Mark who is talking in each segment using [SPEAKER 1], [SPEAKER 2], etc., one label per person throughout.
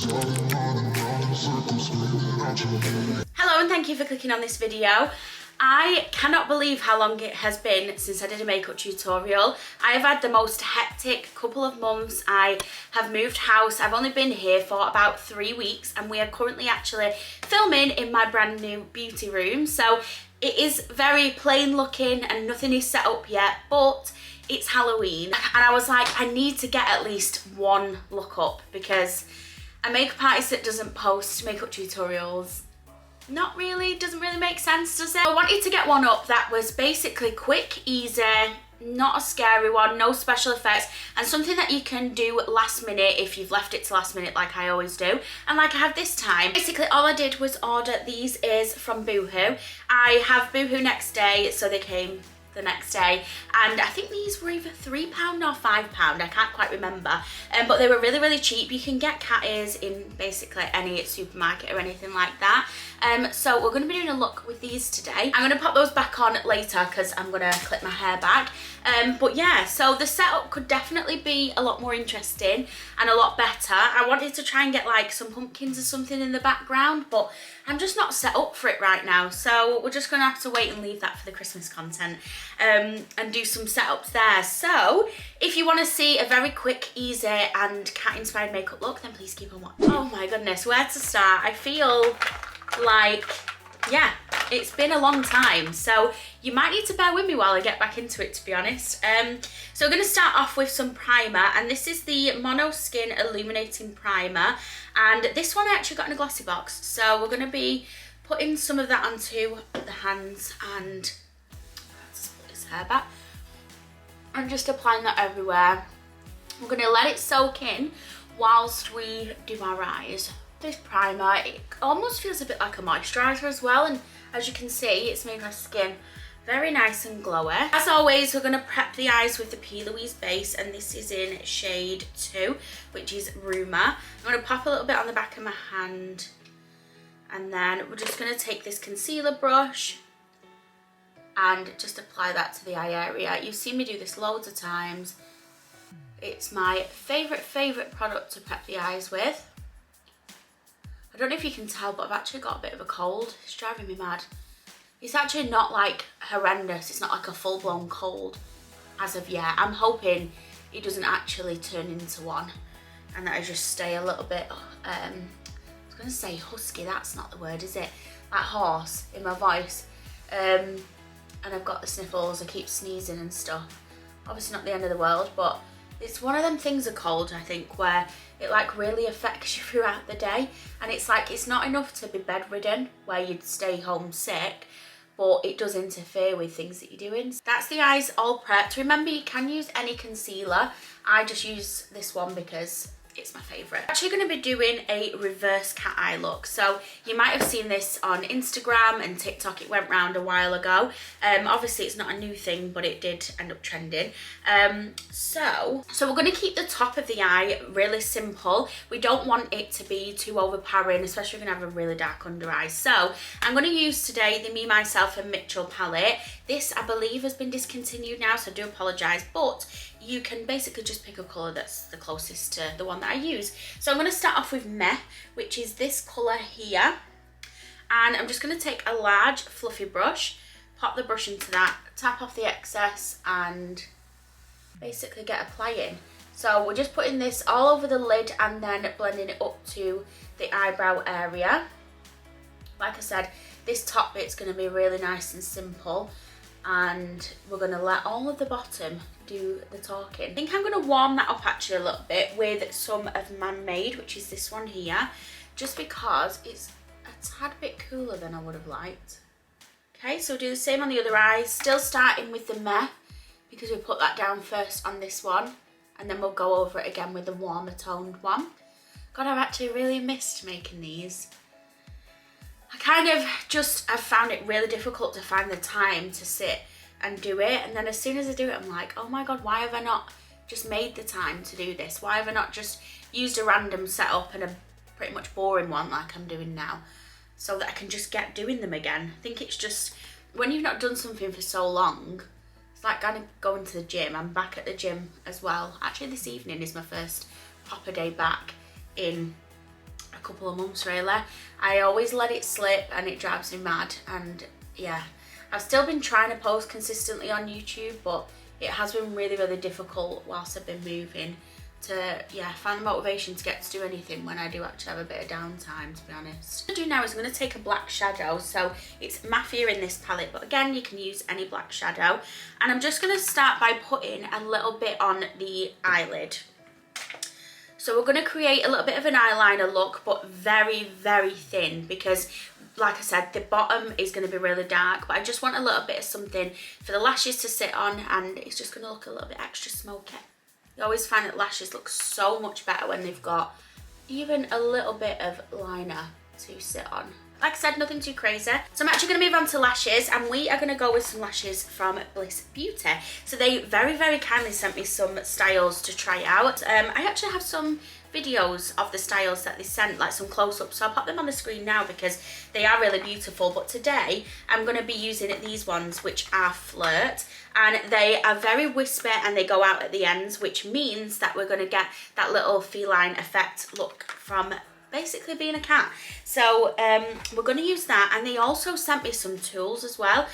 [SPEAKER 1] Hello and thank you for clicking on this video. I cannot believe how long it has been since I did a makeup tutorial. I have had the most hectic couple of months. I have moved house. I've only been here for about 3 weeks and we are currently actually filming in my brand new beauty room. So it is very plain looking and nothing is set up yet, but it's Halloween and I was like, I need to get at least one look up because a makeup artist that doesn't post makeup tutorials doesn't really make sense, does it? I wanted to get one up that was basically quick, easy, not a scary one, no special effects, and something that you can do last minute if you've left it to last minute like I always do, and like I have this time. Basically all I did was order these ears from Boohoo. I have Boohoo next day, so they came the next day, and I think these were either £3 or £5, I can't quite remember, but they were really cheap. You can get cat ears in basically any supermarket or anything like that. So we're going to be doing a look with these today. I'm going to pop those back on later because I'm going to clip my hair back. But yeah, so the setup could definitely be a lot more interesting and a lot better. I wanted to try and get like some pumpkins or something in the background, but I'm just not set up for it right now. So we're just going to have to wait and leave that for the Christmas content and do some setups there. So if you want to see a very quick, easy and cat inspired makeup look, then please keep on watching. Oh my goodness, where to start? I feel like, yeah, it's been a long time, so you might need to bear with me while I get back into it, to be honest. So we're going to start off with some primer, and this is the Mono Skin Illuminating Primer, and this one I actually got in a glossy box, so we're going to be putting some of that onto the hands and let's put this hair back and just applying that everywhere. We're going to let it soak in whilst we do our eyes. This primer, it almost feels a bit like a moisturiser as well, and as you can see, it's made my skin very nice and glowy. As always, we're going to prep the eyes with the P. Louise base, and this is in shade 2, which is Rumour. I'm going to pop a little bit on the back of my hand, and then we're just going to take this concealer brush and just apply that to the eye area. You've seen me do this loads of times. It's my favourite product to prep the eyes with. I don't know if you can tell, but I've actually got a bit of a cold. It's driving me mad. It's actually not like horrendous. It's not like a full-blown cold as of yet. I'm hoping it doesn't actually turn into one and that I just stay a little bit, I was going to say husky, that's not the word, is it? Like hoarse in my voice. And I've got the sniffles, I keep sneezing and stuff. Obviously not the end of the world, but it's one of them things, a cold, I think, where it like really affects you throughout the day, and it's like it's not enough to be bedridden where you'd stay home sick, but it does interfere with things that you're doing. That's the eyes all prepped. Remember, you can use any concealer. I just use this one because it's my favourite. I'm actually going to be doing a reverse cat eye look. So you might have seen this on Instagram and TikTok. It went round a while ago. Obviously it's not a new thing, but it did end up trending. So we're going to keep the top of the eye really simple. We don't want it to be too overpowering, especially if you're going to have a really dark under eye. So I'm going to use today the Me, Myself and Mitchell palette. This, I believe, has been discontinued now, so I do apologise, but you can basically just pick a colour that's the closest to the one that I use. So I'm going to start off with Meh, which is this colour here. And I'm just going to take a large fluffy brush, pop the brush into that, tap off the excess and basically get applying. So we're just putting this all over the lid and then blending it up to the eyebrow area. Like I said, this top bit's going to be really nice and simple, and we're going to let all of the bottom do the talking. I think I'm going to warm that up actually a little bit with some of Man Made, which is this one here, just because it's a tad bit cooler than I would have liked. Okay, so we'll do the same on the other eye, still starting with the Meh, because we put that down first on this one, and then we'll go over it again with the warmer toned one. God, I've actually really missed making these. I've found it really difficult to find the time to sit and do it, and then as soon as I do it I'm like, oh my god, why have I not just made the time to do this? Why have I not just used a random setup and a pretty much boring one like I'm doing now, so that I can just get doing them again? I think it's just when you've not done something for so long, it's like kind of going to the gym. I'm back at the gym as well. Actually this evening is my first proper day back in a couple of months really. I always let it slip and it drives me mad, and yeah, I've still been trying to post consistently on YouTube, but it has been really, really difficult whilst I've been moving to, yeah, find the motivation to get to do anything when I do actually have a bit of downtime, to be honest. What I'm going to do now is I'm going to take a black shadow. So it's Mafia in this palette, but again, you can use any black shadow. And I'm just going to start by putting a little bit on the eyelid. So we're going to create a little bit of an eyeliner look, but very, very thin, because like I said, the bottom is going to be really dark, but I just want a little bit of something for the lashes to sit on, and it's just going to look a little bit extra smoky. I always find that lashes look so much better when they've got even a little bit of liner to sit on. Like I said, nothing too crazy. So I'm actually going to move on to lashes, and we are going to go with some lashes from Bliss Beauty. So they very, very kindly sent me some styles to try out. I actually have some videos of the styles that they sent, like some close-ups, so I'll pop them on the screen now because they are really beautiful. But today I'm going to be using these ones, which are Flirt, and they are very wispy and they go out at the ends, which means that we're going to get that little feline effect look from basically being a cat. So we're going to use that, and they also sent me some tools as well.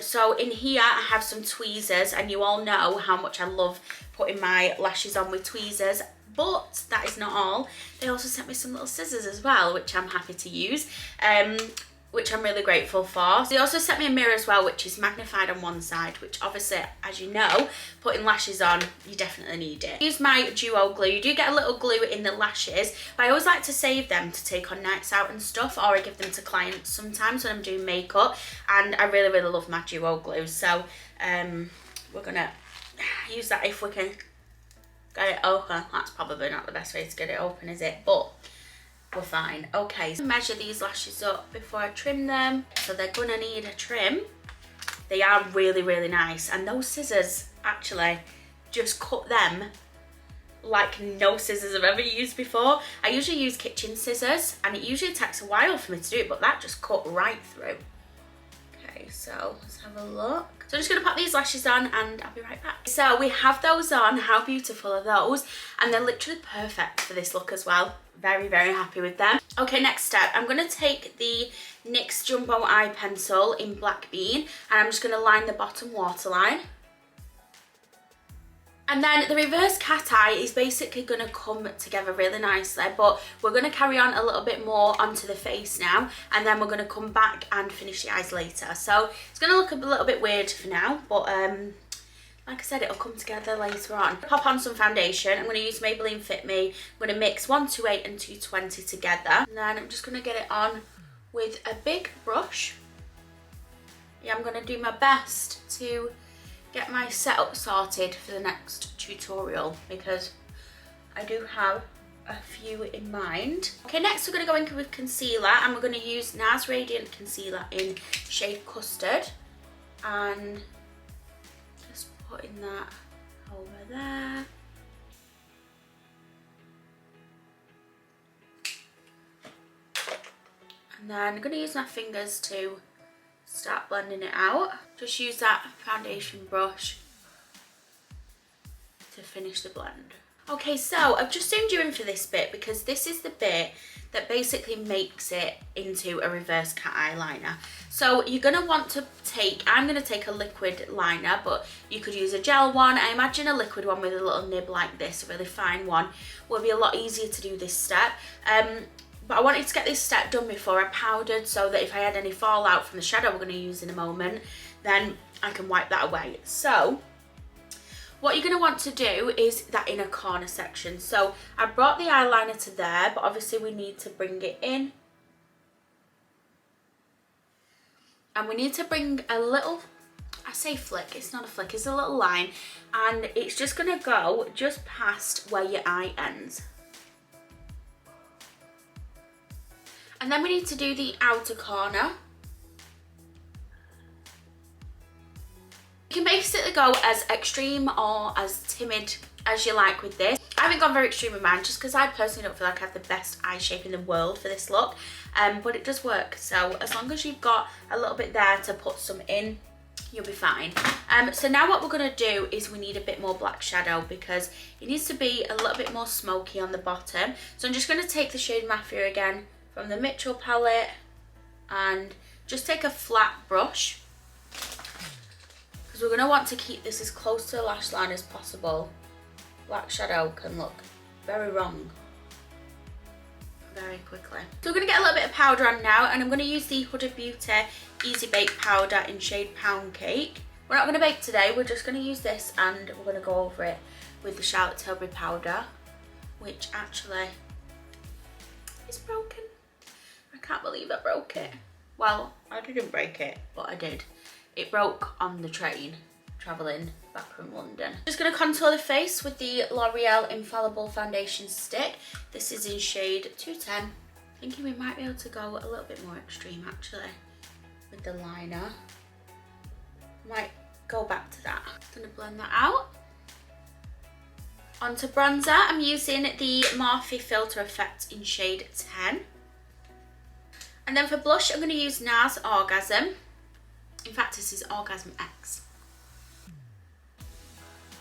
[SPEAKER 1] So in here I have some tweezers, and you all know how much I love putting my lashes on with tweezers. But that is not all. They also sent me some little scissors as well, which I'm happy to use, which I'm really grateful for. They also sent me a mirror as well, which is magnified on one side, which obviously, as you know, putting lashes on, you definitely need it. I use my duo glue. You do get a little glue in the lashes, but I always like to save them to take on nights out and stuff, or I give them to clients sometimes when I'm doing makeup, and I really, really love my duo glue. So we're gonna use that if we can get it open. That's probably not the best way to get it open, is it? But we're fine. Okay, so measure these lashes up before I trim them. So they're gonna need a trim. They are really, really nice. And those scissors, actually, just cut them like no scissors I've ever used before. I usually use kitchen scissors, and it usually takes a while for me to do it, but that just cut right through. Okay, so let's have a look. So I'm just going to pop these lashes on and I'll be right back. So we have those on. How beautiful are those? And they're literally perfect for this look as well. Very, very happy with them. Okay, next step. I'm going to take the NYX Jumbo Eye Pencil in Black Bean, and I'm just going to line the bottom waterline. And then the reverse cat eye is basically going to come together really nicely, but we're going to carry on a little bit more onto the face now, and then we're going to come back and finish the eyes later. So it's going to look a little bit weird for now, but like I said, it'll come together later on. Pop on some foundation. I'm going to use Maybelline Fit Me. I'm going to mix 128 and 220 together, and then I'm just going to get it on with a big brush. Yeah, I'm going to do my best to get my setup sorted for the next tutorial, because I do have a few in mind. Okay, next we're going to go in with concealer, and we're going to use NARS Radiant Concealer in shade Custard, and just putting that over there. And then I'm going to use my fingers to start blending it out. Just use that foundation brush to finish the blend. Okay, so I've just zoomed you in for this bit because this is the bit that basically makes it into a reverse cat eyeliner. So you're going to want to take, I'm going to take a liquid liner, but you could use a gel one. I imagine a liquid one with a little nib like this, a really fine one, will be a lot easier to do this step. But I wanted to get this step done before I powdered, so that if I had any fallout from the shadow we're going to use in a moment, then I can wipe that away. So what you're going to want to do is that inner corner section. So I brought the eyeliner to there, but obviously we need to bring it in. And we need to bring a little, I say flick, it's not a flick, it's a little line. And it's just going to go just past where your eye ends. And then we need to do the outer corner. You can basically go as extreme or as timid as you like with this. I haven't gone very extreme with mine just because I personally don't feel like I have the best eye shape in the world for this look. But it does work. So as long as you've got a little bit there to put some in, you'll be fine. So now what we're going to do is we need a bit more black shadow because it needs to be a little bit more smoky on the bottom. So I'm just going to take the shade Mafia again from the Mitchell palette and just take a flat brush because we're going to want to keep this as close to the lash line as possible. Black shadow can look very wrong very quickly. So we're going to get a little bit of powder on now, and I'm going to use the Huda Beauty Easy Bake Powder in shade Pound Cake. We're not going to bake today, we're just going to use this and we're going to go over it with the Charlotte Tilbury powder, which actually is broken. I can't believe I broke it. Well, I didn't break it, but I did. It broke on the train travelling back from London. Just going to contour the face with the L'Oreal Infallible Foundation Stick. This is in shade 210. Thinking we might be able to go a little bit more extreme actually with the liner. Might go back to that. Just going to blend that out. Onto bronzer, I'm using the Morphe Filter Effect in shade 10. And then for blush, I'm going to use NARS Orgasm. In fact, this is Orgasm X.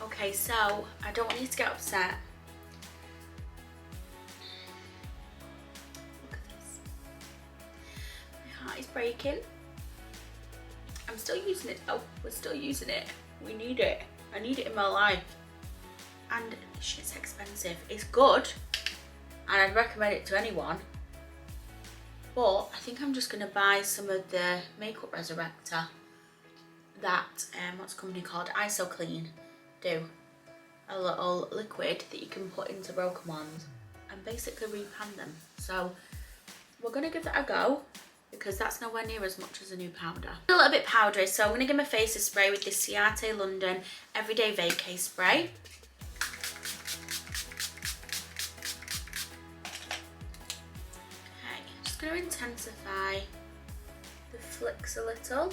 [SPEAKER 1] Okay, so I don't want you to get upset. Look at this. My heart is breaking. I'm still using it though. We're still using it. We need it. I need it in my life. And this shit's expensive. It's good, and I'd recommend it to anyone. But I think I'm just going to buy some of the Makeup Resurrector that, what's the company called? ISO Clean do. A little liquid that you can put into broken ones and basically repan them. So we're going to give that a go because that's nowhere near as much as a new powder. A little bit powdery, so I'm going to give my face a spray with this Ciate London Everyday Vacay Spray. Okay, just going to intensify the flicks a little.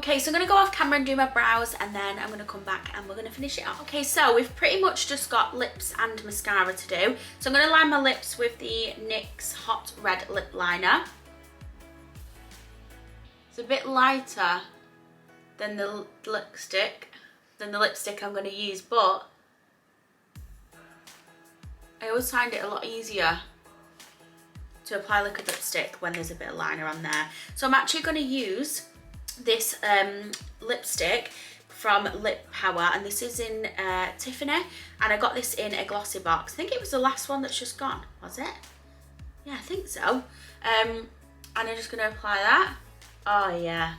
[SPEAKER 1] Okay, so I'm going to go off camera and do my brows, and then I'm going to come back and we're going to finish it off. Okay, so we've pretty much just got lips and mascara to do. So I'm going to line my lips with the NYX Hot Red Lip Liner. It's a bit lighter than the lipstick I'm going to use, but I always find it a lot easier to apply liquid lipstick when there's a bit of liner on there. So I'm actually going to use this lipstick from Lip Power, and this is in Tiffany, and I got this in a glossy box. I think it was the last one that's just gone, was it? Yeah, I think so. And I'm just going to apply that. Oh yeah.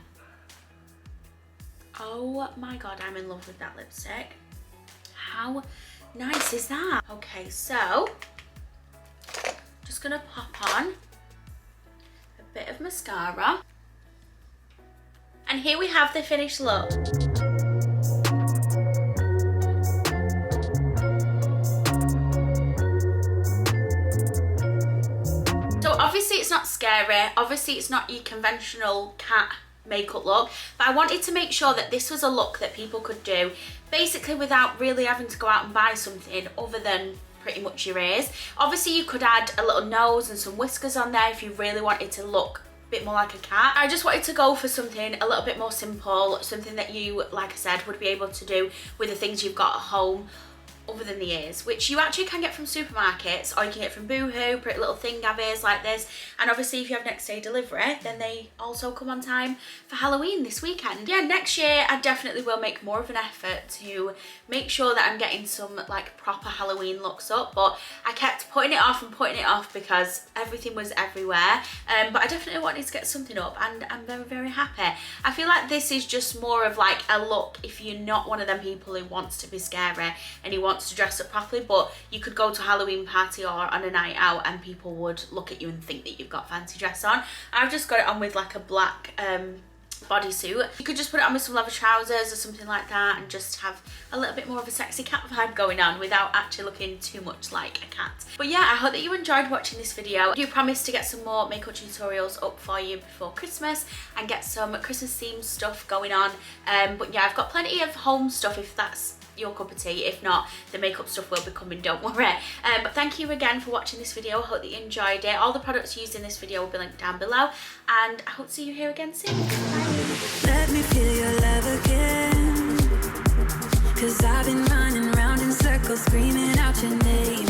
[SPEAKER 1] Oh my god, I'm in love with that lipstick. How nice is that? Okay, so just going to pop on a bit of mascara. And here we have the finished look. So obviously it's not scary, obviously it's not your conventional cat makeup look, but I wanted to make sure that this was a look that people could do basically without really having to go out and buy something other than pretty much your ears. Obviously you could add a little nose and some whiskers on there if you really wanted to look bit more like a cat. I just wanted to go for something a little bit more simple, something that you, like I said, would be able to do with the things you've got at home other than the ears, which you actually can get from supermarkets, or you can get from Boohoo, Pretty Little Thing have ears like this. And obviously if you have next day delivery, then they also come on time for Halloween this weekend. Yeah, next year I definitely will make more of an effort to make sure that I'm getting some like proper Halloween looks up, but I kept putting it off and putting it off because everything was everywhere. But I definitely wanted to get something up, and I'm very, very happy. I feel like this is just more of like a look if you're not one of them people who wants to be scary and you want to dress up properly, but you could go to a Halloween party or on a night out and people would look at you and think that you've got fancy dress on. I've just got it on with like a black bodysuit. You could just put it on with some leather trousers or something like that and just have a little bit more of a sexy cat vibe going on without actually looking too much like a cat. But yeah, I hope that you enjoyed watching this video. I do promise to get some more makeup tutorials up for you before Christmas and get some Christmas themed stuff going on. But yeah, I've got plenty of home stuff if that's your cup of tea. If not, the makeup stuff will be coming, don't worry. But thank you again for watching this video. I hope that you enjoyed it. All the products used in this video will be linked down below, and I hope to see you here again soon. Bye.
[SPEAKER 2] feel your love again. 'Cause I've been running round in circles, screaming out your name.